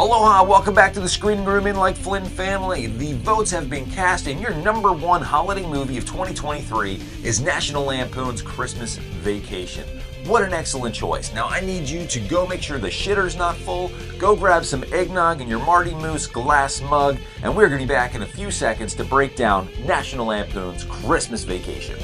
Aloha, welcome back to the Screening Room in Like Flynn family. The votes have been cast and your number one holiday movie of 2023 is National Lampoon's Christmas Vacation. What an excellent choice. Now I need you to go make sure the shitter's not full, go grab some eggnog in your Marty Moose glass mug, and we're going to be back in a few seconds to break down National Lampoon's Christmas Vacation.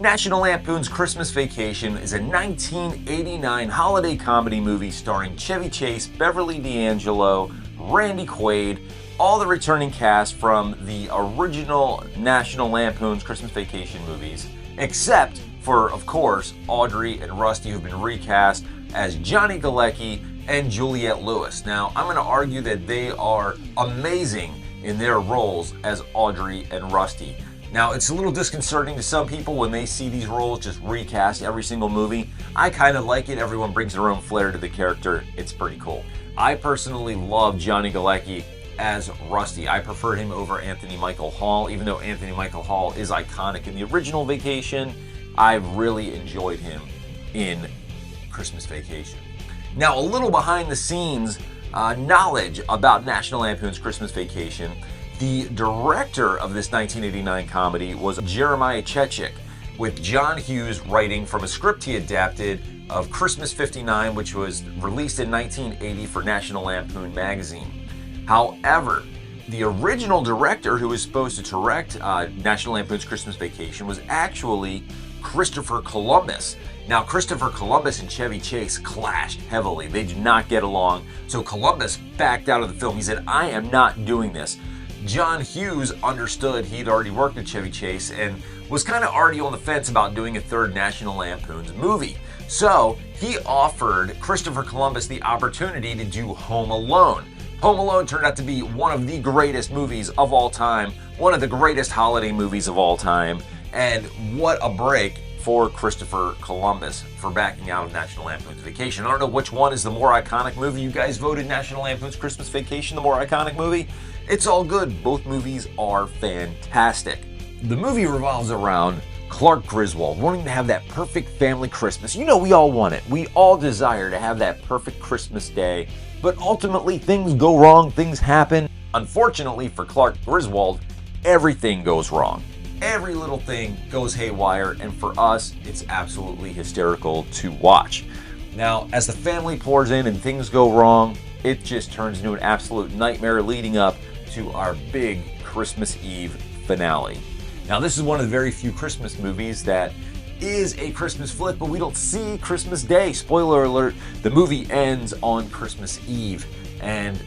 National Lampoon's Christmas Vacation is a 1989 holiday comedy movie starring Chevy Chase, Beverly D'Angelo, Randy Quaid, all the returning cast from the original National Lampoon's Christmas Vacation movies, except for, of course, Audrey and Rusty, who've been recast as Johnny Galecki and Juliette Lewis. Now, I'm going to argue that they are amazing in their roles as Audrey and Rusty. Now, it's a little disconcerting to some people when they see these roles just recast every single movie. I kind of like it. Everyone brings their own flair to the character. It's pretty cool. I personally love Johnny Galecki as Rusty. I preferred him over Anthony Michael Hall. Even though Anthony Michael Hall is iconic in the original Vacation, I really enjoyed him in Christmas Vacation. Now, a little behind the scenes knowledge about National Lampoon's Christmas Vacation. The director of this 1989 comedy was Jeremiah Chechik, with John Hughes writing from a script he adapted of Christmas '59, which was released in 1980 for National Lampoon magazine. However, the original director who was supposed to direct National Lampoon's Christmas Vacation was actually Christopher Columbus. Now, Christopher Columbus and Chevy Chase clashed heavily. They did not get along, so Columbus backed out of the film. He said, "I am not doing this." John Hughes understood he'd already worked with Chevy Chase and was kind of already on the fence about doing a third National Lampoon's movie. So he offered Christopher Columbus the opportunity to do Home Alone. Home Alone turned out to be one of the greatest movies of all time, one of the greatest holiday movies of all time, and what a break for Christopher Columbus for backing out of National Lampoon's Vacation. I don't know which one is the more iconic movie. You guys voted National Lampoon's Christmas Vacation the more iconic movie. It's all good. Both movies are fantastic. The movie revolves around Clark Griswold wanting to have that perfect family Christmas. You know, we all want it. We all desire to have that perfect Christmas day, but ultimately things go wrong, things happen. Unfortunately for Clark Griswold, everything goes wrong. Every little thing goes haywire, and for us, it's absolutely hysterical to watch. Now, as the family pours in and things go wrong, it just turns into an absolute nightmare leading up to our big Christmas Eve finale. Now, this is one of the very few Christmas movies that is a Christmas flick, but we don't see Christmas Day. Spoiler alert, the movie ends on Christmas Eve, and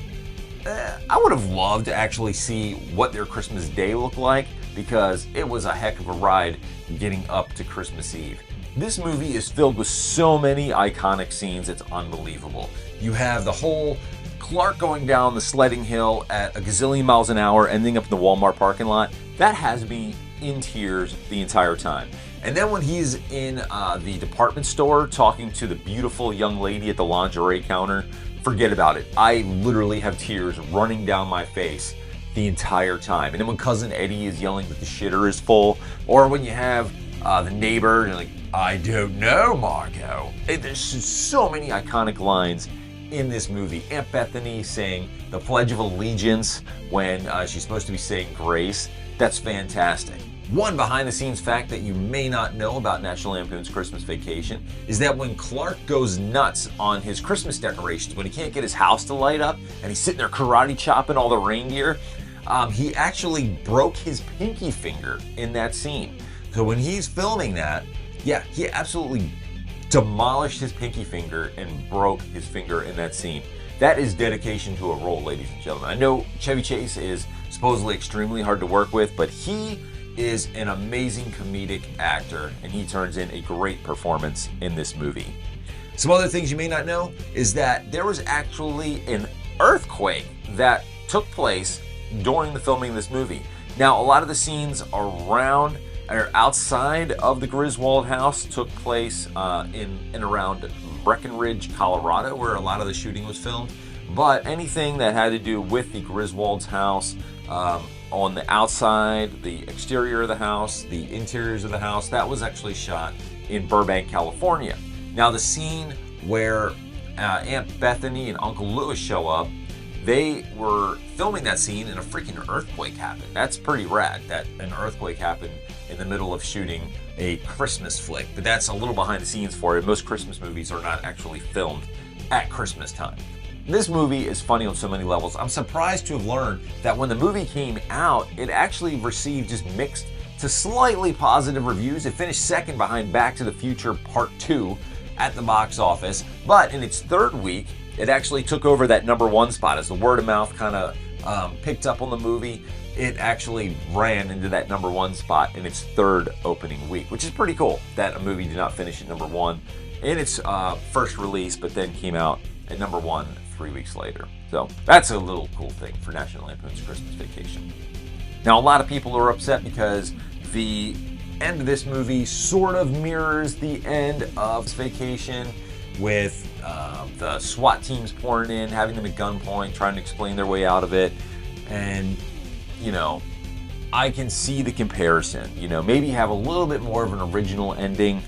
I would have loved to actually see what their Christmas Day looked like, because it was a heck of a ride getting up to Christmas Eve. This movie is filled with so many iconic scenes, it's unbelievable. You have the whole Clark going down the sledding hill at a gazillion miles an hour, ending up in the Walmart parking lot. That has me in tears the entire time. And then when he's in the department store talking to the beautiful young lady at the lingerie counter, forget about it. I literally have tears running down my face the entire time. And then when Cousin Eddie is yelling that the shitter is full, or when you have the neighbor, and like, "I don't know, Marco." There's just so many iconic lines in this movie. Aunt Bethany saying the Pledge of Allegiance when she's supposed to be saying grace. That's fantastic. One behind-the-scenes fact that you may not know about National Lampoon's Christmas Vacation is that when Clark goes nuts on his Christmas decorations, when he can't get his house to light up and he's sitting there karate chopping all the reindeer, he actually broke his pinky finger in that scene. So when he's filming that, yeah, he absolutely demolished his pinky finger and broke his finger in that scene. That is dedication to a role, ladies and gentlemen. I know Chevy Chase is supposedly extremely hard to work with, but he is an amazing comedic actor, and he turns in a great performance in this movie. Some other things you may not know is that there was actually an earthquake that took place during the filming of this movie. Now, a lot of the scenes around or outside of the Griswold house took place in and around Breckenridge, Colorado, where a lot of the shooting was filmed. But anything that had to do with the Griswold's house, on the outside, the exterior of the house, the interiors of the house, that was actually shot in Burbank, California. Now the scene where Aunt Bethany and Uncle Lewis show up, they were filming that scene and a freaking earthquake happened. That's pretty rad that an earthquake happened in the middle of shooting a Christmas flick. But that's a little behind the scenes for it. Most Christmas movies are not actually filmed at Christmas time. This movie is funny on so many levels. I'm surprised to have learned that when the movie came out, it actually received just mixed to slightly positive reviews. It finished second behind Back to the Future Part 2 at the box office. But in its third week, it actually took over that #1 spot as the word of mouth kind of picked up on the movie. It actually ran into that #1 spot in its third opening week, which is pretty cool that a movie did not finish at #1 in its first release, but then came out at #1 3 weeks later. So that's a little cool thing for National Lampoon's Christmas Vacation. Now, a lot of people are upset because the end of this movie sort of mirrors the end of Vacation, with the SWAT teams pouring in, having them at gunpoint, trying to explain their way out of it. And, you know, I can see the comparison. You know, maybe have a little bit more of an original ending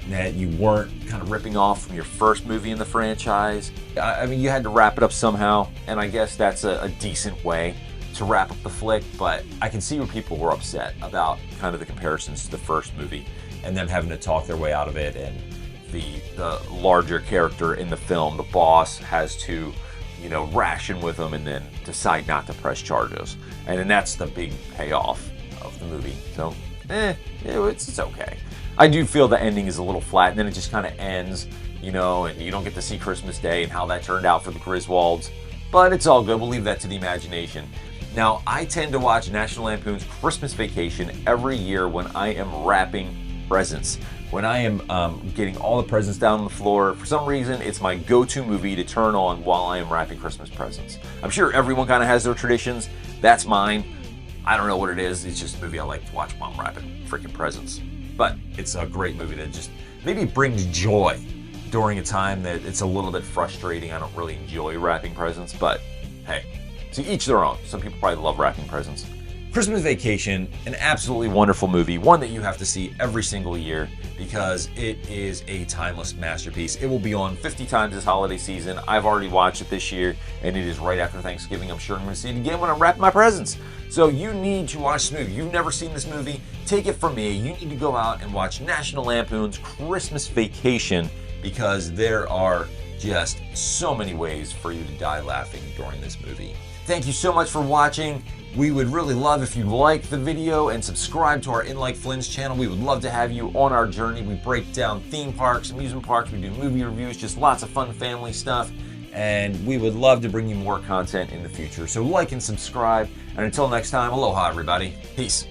that you weren't kind of ripping off from your first movie in the franchise. I mean, you had to wrap it up somehow, and I guess that's a decent way to wrap up the flick, but I can see where people were upset about kind of the comparisons to the first movie and them having to talk their way out of it, and the larger character in the film, the boss, has to, you know, ration with them and then decide not to press charges. And then that's the big payoff of the movie. So, it's okay. I do feel the ending is a little flat, and then it just kind of ends, you know, and you don't get to see Christmas Day and how that turned out for the Griswolds. But it's all good. We'll leave that to the imagination. Now, I tend to watch National Lampoon's Christmas Vacation every year when I am wrapping presents. When I am getting all the presents down on the floor, for some reason, it's my go-to movie to turn on while I am wrapping Christmas presents. I'm sure everyone kind of has their traditions. That's mine. I don't know what it is. It's just a movie I like to watch while I'm wrapping freaking presents. But it's a great movie that just maybe brings joy during a time that it's a little bit frustrating. I don't really enjoy wrapping presents, but hey, to each their own. Some people probably love wrapping presents. Christmas Vacation, an absolutely wonderful movie, one that you have to see every single year because it is a timeless masterpiece. It will be on 50 times this holiday season. I've already watched it this year, and it is right after Thanksgiving. I'm sure I'm going to see it again when I'm wrapping my presents. So you need to watch this movie. You've never seen this movie, take it from me. You need to go out and watch National Lampoon's Christmas Vacation because there are just so many ways for you to die laughing during this movie. Thank you so much for watching. We would really love if you like the video and subscribe to our In Like Flynn's channel. We would love to have you on our journey. We break down theme parks, amusement parks, we do movie reviews, just lots of fun family stuff. And we would love to bring you more content in the future. So like and subscribe. And until next time, aloha everybody. Peace.